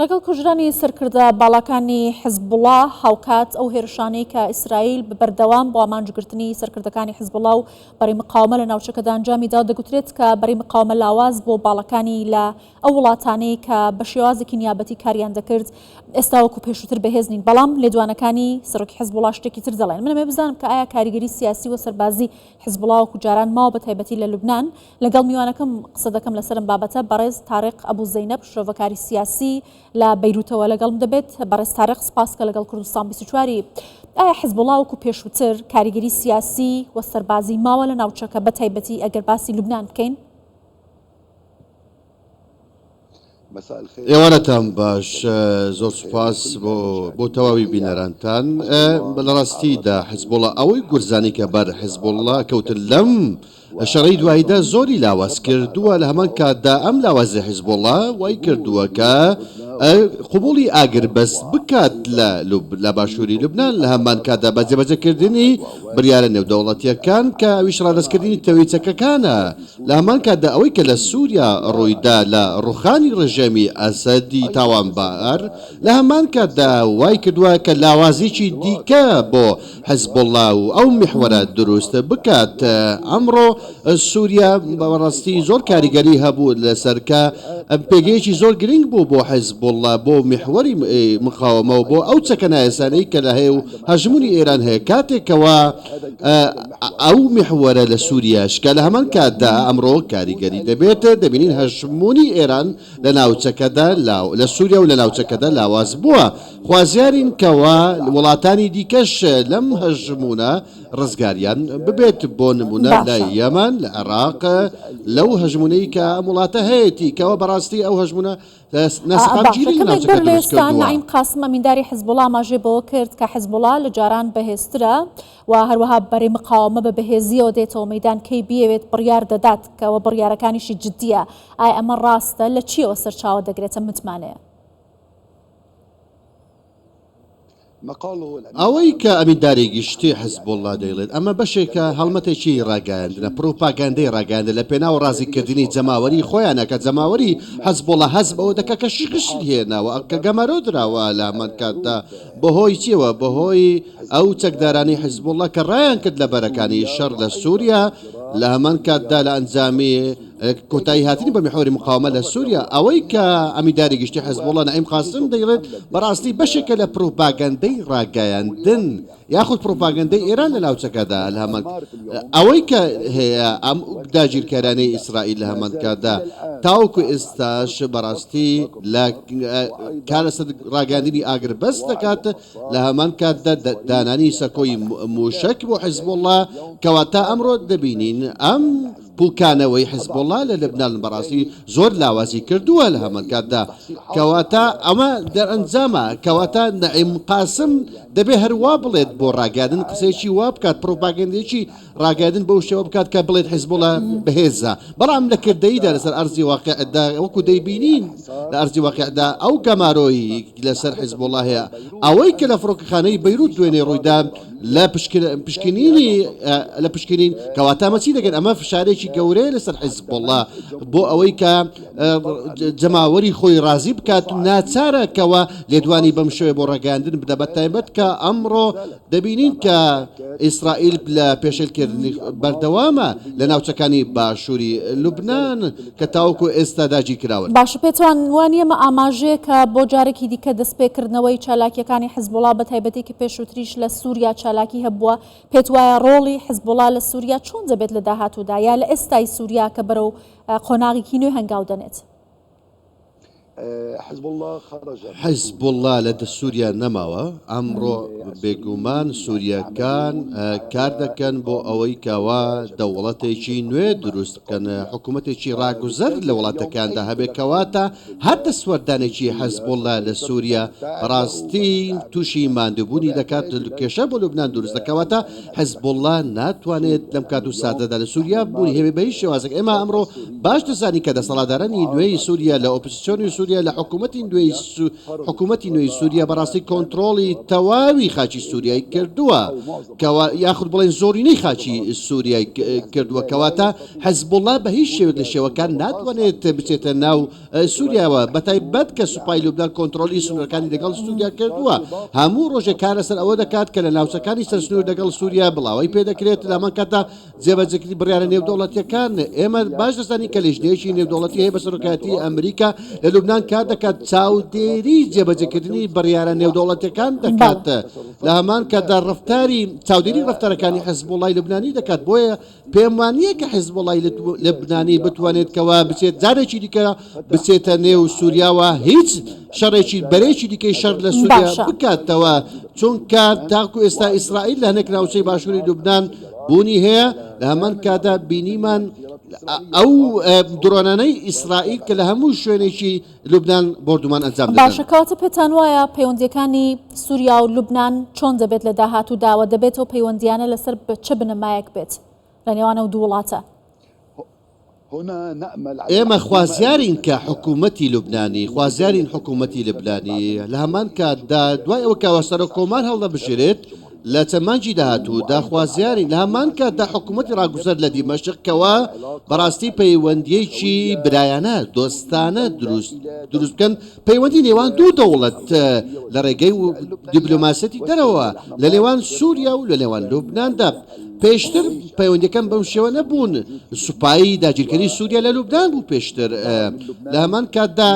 لەگەڵ کوژرانی سەرکردە باڵەکانی حیزبوڵا هاوکات ئەو هێرشانەی کە ئیسرائیل بەردەوام بۆ ئامانجگرتنی سەرکردەکانی حیزبوڵا و بەڕێ مقاومە لە ناوچەکەدا ئەنجامیدا دەگوترێت کە بەڕێ مقاومە لاواز بۆ باڵەکانی لە ئەو وڵاتانەی کە بە شێوازێکی نیابەتی کاریان دەکرد ئێستا وەکو پێشووتر بەهێز نین، بەڵام لێدوانەکانی سەرۆکی حیزبوڵا شتێکی تر دەڵێن. منەمێ بزانم کە ئایا کاریگەری سیاسی و سەربازی حیزبوڵا وەکو جاران ماوە بە تایبەتی لە لوبنان. لەگەڵ میوانەکەم قسە دەکەم لەسەرم بابەتە بەڕێز تارق ئەبوو زەینەب شۆڤەکاری سیاسی لە بەیروتەوە لەگەڵم دەبێت. بەڕێز تارق سپاس کە لەگەڵ کوردستان 24. ئایا حیزبوڵا وەکو پێشووتر کاریگەری سیاسی و سەربازی ماوە لە ناوچەکە بە تایبەتی ئەگەر باسی لوبنان بکەین؟ ئێوانەتان باش، زۆر سوپاس بۆ تەواوی بینەرانتان. لە ڕاستیدا حیزبوڵا ئەوەی گورزانی کە بەر حیزبوڵا کەوتن لەم شەڕەی دواییدا زۆری لاواز کردووە. لە هەمان کاتدا ئەم لاوازی حیزبوڵا وای کردووە کە قبولی ئاگربەست بکات لە باشووری لوبنان، لە هەمان کاتدا بەجێبەجێکردنی بڕیارە نێودەوڵەتیەکان کە ئەویش ڕادەستکردنی تەویچەکەکانە. لە هەمان کاتدا ئەوەی کە لە سووریا ڕوویدا لە ڕوخانی ڕژێمی ئەسەدی تاوانبار، لە هەمان کاتدا وای کردووە کە لاوازیی دیکە بۆ حیزبوڵا و ئەو میحوەرە دروست بکات. ئەمڕۆ سووریا بەڕاستی زۆر کاریگەری هەبوو لەسەرکە پێگەیەکی زۆر گرنگ بوو بۆ حیزبوڵا، بۆ میحوەری مقاومە و بۆ ئەو چەکە نایەسانەی کە لە هەیە و هەژمونی ئێران هەیە. کاتێکەوە ئەو میحوەرە لە سووریاش کە لە هەمان کاتدا ئەمڕۆ کاریگەری دەبێت، دەبینین هەژمونی ئێران لە ناوچەکەدا لە سووریا و لە ناوچەکەدا لاواز بووە. خوازیارین کەوە وڵاتانی دیکەش لەم هەژمونە ڕزگاریان ببێت، بۆ نمونە لە یەمەن، لە عێراق، لەو هەژمونەی کە وڵاتە هەیەی کەەوە بەڕاستی ئەو هەژمونە لەێستان نعیم قاسم ئەمینداری حیزبوڵا ماژێ بەوە کرد کە حیزبوڵا لە جاران بەهێزترە و هەروەها بەرەی مقاومە بە بەهێزیەوە دێتەوە مەیدان کەی بێوێت بڕیار دەدات کەەوە بڕیارەکانیشی جددیە. ئایا ئەمە ڕاستە؟ لە چیەوە سەرچاوە دەگرێتە متمانەیە؟ ئەوەی کە ئەمینداری گشتی حیزبوڵا دەیڵێت ئەمە بەشێکە هەڵمەتێکی ڕاگەاندنە، پرۆپاگاندەی ڕاگەاندە لە پێناو ڕازیکردنی جەماوەری خۆیانە کە جەماوەری حیزبوڵا هەز بەوە دەکە کە شکست هێناوە کە گەمەرۆ درراوە لە هەمان کاتدا بەهۆی چیەوە؟ بەهۆی ئەو چەکدارانی حیزبوڵا کە ڕایان کرد لە بەرەکانی شەڕ لە سووریا، لە هەمان کاتدا لە ئەنجامی کۆتایی هاتنی بە میحوەری مقاومە لە سووریا. ئەوەی کە ئەمینداری گشتی حیزبوڵا نعیم قاسم دەیڵێت بەڕاستی بەشێکە لە پرۆپاگاندەی ڕاگەیاندن یاخود پرۆپاگاندەی ئێران لە ناوچەکەدا. لە هەمان ئەوەی کە هەیە ئەم داگیرکارانەی ئیسرائیل لە هەمان کاتدا تاوەکو ئێستاش بەڕاستی لە کارەسەر ڕاگەاندنی ئاگربەست دەکات. لە هەمان کاتدا دانانی سەکۆی موشک بۆ حیزبوڵا، کەواتە ئەمڕۆ دەبینین ئەم پوکانەوەی حیزبوڵا لە لەبنان بەڕاستی زۆر لاوازی کردووە لە هەمان کاتدا. کەواتە ئەمە دەرئەنجامە، کەواتە نعیم قاسم دەبێ هەروە بڵێت بۆ ڕاگەاندن قسێکی وا بکات، پرۆپاگەندێکی ڕاگەاندن بەو شێوە بکات کە بڵێت حیزبوڵا بەهێزە. بەڵام لە کردەییدا لەسەر ئەرزی واقعدا وەکو دەیبینین لە ئەرزی واقعدا ئەو گەمارۆی لەسەر حیزبوڵا هەیە، ئەوەی کە لە فڕۆکەخانەی بەیروت دوێنێ ڕوویدا لە پشکنین کەواتە مەچی دەگەن ئەمە فشارێکی گەورەیە لەسەر حیزبوڵا بۆ ئەوەی کە جەماوەری خۆی ڕازی بکات و ناچارەکەوە لێدوانی بەم شوێ بۆ ڕێگەاندن بدە. بەتایبەت کە ئەمڕۆ دەبینین کە ئیسرائیل لە پێشێلکردنی بەردەوامە لە ناوچەکانی باشووری لوبنان کە تاوەکو ئێستا داگیر کراون. باش پێتوان وانە مە ئاماژەیە کە بۆ جارێکی دیکە دەستپێکردنەوەی چالاکیەکانی حیزبوڵا بە تایبەتی کە پێشووتریش لە سووریا چالاکی هەبووە، پێت وایە ڕۆڵی حیزبوڵا لە سووریا چۆن دەبێت لە داهاتوودا یا لە ئێستای سووریا کە بەرەو قۆناغێکی نوێ هەنگاو دەنێت؟ حیزبوڵا لە سووریا نەماوە. ئەمڕۆ بێگومان سووریەکان کار دەکەن بۆ ئەوەی کەوا دەوڵەتێکی نوێ دروست بکەن، حکوومەتێکی ڕاگوزەر لە وڵاتەکاندا هەبێت. کەواتە هەر دەسوەردانێکی حیزبوڵا لە سووریا ڕاستی تووشی ماندووبوونی دەکات، کێشە بۆ لوبنان دروست دەکەواتە حیزبوڵا ناتوانێت لەم کات و سادەدا لە سووریا بوونی هەبێ بە هیچ شێوازێک. ئێمە ئەمڕۆ باش دەزانی کە دەسەڵاتدارانی نوێی سووریا لە ئۆپۆزیسیۆنی سووریا لە حکوومەتی نوێی سووریا بەڕاستی کۆنتترۆلی تەواوی خاچی سووریای کردووە یاخود بڵێن زۆرینەی خاچی سووریای کردووە کەواتە حەزبوڵڵا بە هیچ شێوێک لە شێوەکان ناتوانێت بچێتە ناو سووریاوە بەتایبەت کە سوپای لوبنان کۆنتترۆلی سنوورەکانی لەگەڵ سووریا کردووە هەموو ڕۆژێک کار لەسەر ئەوە دەکات کە لە ناوچەکانی سەرسنوور لەگەڵ سووریا بڵاوی پێدەکرێت لەمان کاتا جێبەجێکردنی بڕیارە نێودەوڵەتیەکان ئێمە باش دەزانی کە لێژنەیەکی نێودەوڵەتی هەیە بە سەرۆکایەتی ئەمریکا لە لوبنان کار دەکات چاودێری جێبەجێکردنی بڕیارە نێودەوڵەتیەکان دەکات لە هەمان کادا ڕفتاری چاودێری ڕفتارەکانی حەزبوڵڵای لوبنانی دەکات بۆیە پێم وانییە کە حەزبوڵڵای لوبنانی بتوانێت کەوا بچێت جارێکی دیکە بچێتە نێو سووریاوە هیچ شەڕێکی بەرێکی دیکەی شەر لە سووریا بکاتەوە چونکە تاکو ئێستا ئیسرائیل لە هەنێک ناوچەی باشووری لوبنان بوونی هەیە لە هەمان کادا بینیمان ئەو درۆنانەی ئیسرائیل کە لە هەموو شوێنێکی لوبنان بردومان ئەنجام دەدەن. باشە کەواتە پێتان وایە پەیوەندیەکانی سووریا و لوبنان چۆن دەبێت لە داهاتووداوە دەبێتەوە پەیوەندیانە لەسەر بە چه بنەمایەک بێت لە نێوانە و دوو وڵاتە؟ ئێمە خوازیارین کە حکوومەتی لوبنانی خوازیارین حکوومەتی لوبنانی لە هەمان کاتدا دوای ئەوە کەوە سەرۆک کۆمار هەڵدەبژێرێت لە چەمانجی داهاتوو داخوازیارین لە هەمان کاتدا حکوومەتی ڕاگوزەر لە دیمەشقەوە بەڕاستی پەیوەندیەکی برایانە دۆستانە دروست بکەن پەیوەندی نێوان دوو دەوڵەت لە ڕێگەی و دیبلۆماسەتی دەرەوە لە نێوان سووریا و لە نێوان لوبناندا پێشتر پەیوەندەکەم بەم شێوە نەبوون سوپایی داگیرکردنی سووریا لە لوبنان بوو پێشتر لە هەمان کاتدا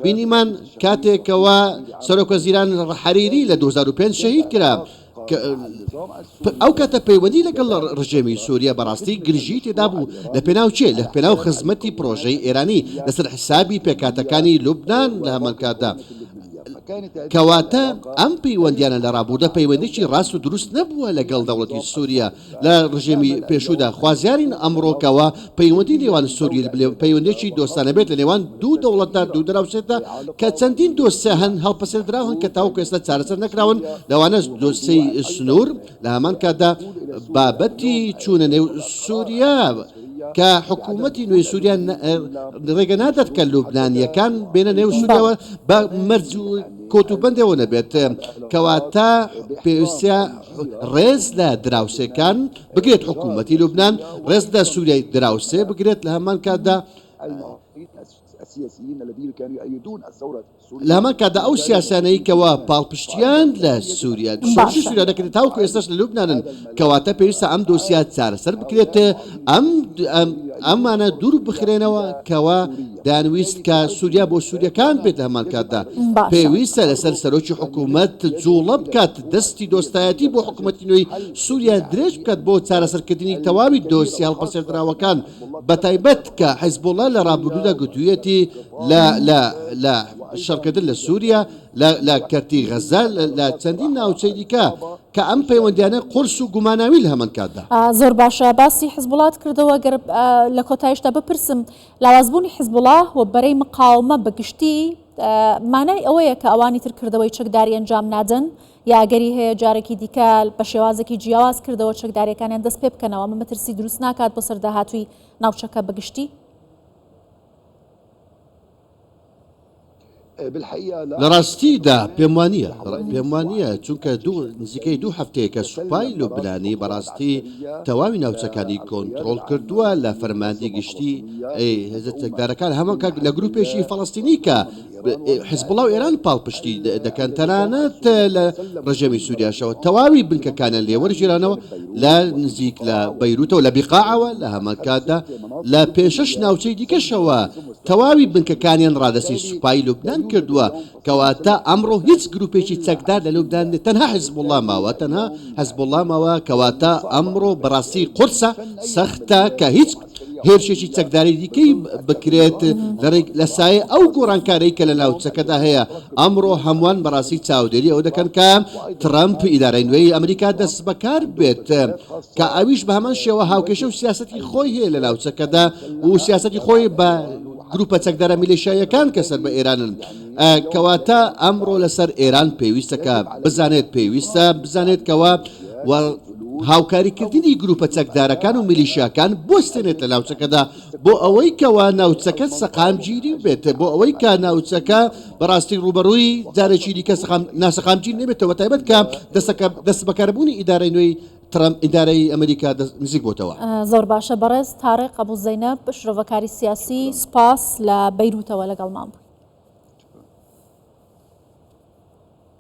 بینیمان کاتێکەوە سەرۆکوەزیران حەریری لە 2005 شەهید کرا ئەو کاتە پەیوەندی لەگەڵ ڕژێمی سووریا بەڕاستی گرژی تێدا بوو لە پێناو چێ لە پێناو خزمەتی پرۆژەی ئێرانی لەسەر حسابی پێکاتەکانی لوبنان لە هەمان کاتدا کەواتە ئەم پەیوەندیانە لە ڕابوودە پەیوەندێکی ڕاست و دروست نەبووە لەگەڵ دەوڵەتی سووریا لە ڕژێمی پێشودا خوازیارین ئەمڕۆکەوە پەیوەندی نێوان سووری پەیوەندێکی دۆستانە بێت لە نێوان دوو دەوڵەتدا دوو دراوسێتە کە چەندین دۆسە هەن هەڵپەسێردراون کە تاوکو ئێستا چارەسەر نەکراون لەوانە دۆسەی سنوور لە هەمان کاتدا بابەتی چوونە نێو سووریا کە حکوومەتی نوێی سووریا ڕێگە نادات کە لوبنانیەکان بێنە نێو سووریاوە بە مەرج و کۆتوبەندەوە نەبێت کەواتە پێویستە ڕێز لە دراوسەکان بگرێت حکوومەتی لوبنان ڕێز لە سووریای دراوسێ بگرێت لە هەمان کاتدا لە هەمان کاتدا ئەو سیاسانەی کەوا پاڵپشتیان لە سووریا سووریا دەکرێت تاوکو ئێستاش لە لوبنانن کەواتە پێویستە ئەم دۆسیات چارەسەر بکرێت ئەمانە دوور بخرێنەوە کەوا دانویست کە سووریا بۆ سووریەکان بێت لە هەمان کاتدا پێویستە لەسەر سەرۆکی حکوومەت جوڵە بکات دەستی دۆستایەتی بۆ حکوومەتی نوێی سووریا درێژ بکات بۆ چارەسەرکردنی تەواوی دۆسی هەڵپەسێردراوەکان بەتایبەت کە حیزبوڵڵا لە ڕابردوودا گوتوویەتی لە شەڕکردن لە سووریا لە کەرتی غەزە لە چەندین ناوچەی دیکە کە ئەم پەیوەندیانە قورس و گوماناوی لە هەمان کاتدا زۆر باشە باسی حیزبوڵات کردەوە گەر لە کۆتایشتا بپرسم لاوازبوونی حیزبوڵڵا و بەرەی مقاومە بەگشتی مانای ئەوەیە کە ئەوانی تر کردەوەی چەکداری ئەنجام نادەن یاگەری هەیە جارێکی دیکە بە شێوازێکی جیاواز کردەوە چەکداریەکانیان دەست پێ بکەنەوە ئەمە مەترسی دروست ناکات بۆ سەرداهاتووی ناوچەکە بەگشتی لە ڕاستیدا پێم وانە چونکە نزیکەی دوو هەفتەیە کە سوپای لوبنانی بەڕاستی تەواوی ناوچەکانی کۆنتترۆل کردووە لە فەرماندەی گشتی هێزە چەکدارەکان هەمان لە گروپێکی فەڵەستینی کە حیزبوڵڵا و ئێران پاڵپشتی دەکەن تەنانەت لە ڕژێمی سووریاشەوە تەواوی بنکەکانە لێوەرگیرانەوە لە نزیک لە بەیروتەوە لە بیقاعەوە لە هەمان کاتدا لە پێشەش ناوچەی دیکەشەوە تەواوی بنکەکانیان ڕادەسی سوپای لوبنان کردووە کەواتە ئەمڕۆ هیچ گروپێکی چەکدار لە لوبنان تەنها حیزبوڵڵا ماوە تەنها حیزبوڵڵا ماوە کەواتە ئەمڕۆ بەڕاستی قورسە سەختە کە هیچ هێرشێکی چەکداری دیکەی بکرێت لە سایە ئەو گۆڕانکارەی کە لە ناوچەکەدا هەیە ئەمڕۆ هەمووان بەڕاستی چاودێری ئەو دەکەن کە ترامپ ئیدارەی نوێی ئەمریکا دەست بەکار بێت کە ئەویش بە هەمان شێوە هاوکێشە و سیاسەتی خۆی هەیە لە ناوچەکەدا و سیاسەتی خۆی بە گروپە چەکدارە میلیشایەکان کە سەر بە ئێرانن کەواتە ئەمڕۆ لەسەر ئێران پێویستەکە بزانێت کەەوە هاوکاریکردنی گروپە چەکدارەکان و میلیشیاکان بستێنێت لە ناوچەکەدا بۆ ئەوەی کەوا ناوچەکە سەقامگیری بێت بۆ ئەوەی کە ناوچەکە بەڕاستی ڕوبەڕووی جارێکی دیکە ناسەقامگیر نێبێتەوە تایبەت کە دەست بەکاربوونی ئیدارەی نوێی ترامپ ئیدارەی ئەمریکا نزیک بۆتەوە. زۆر باشە بەڕێز تارێق ئەبوو زەینەب شرۆڤەکاری سیاسی سوپاس لە بەیروتەوە لەگەڵمان بوو.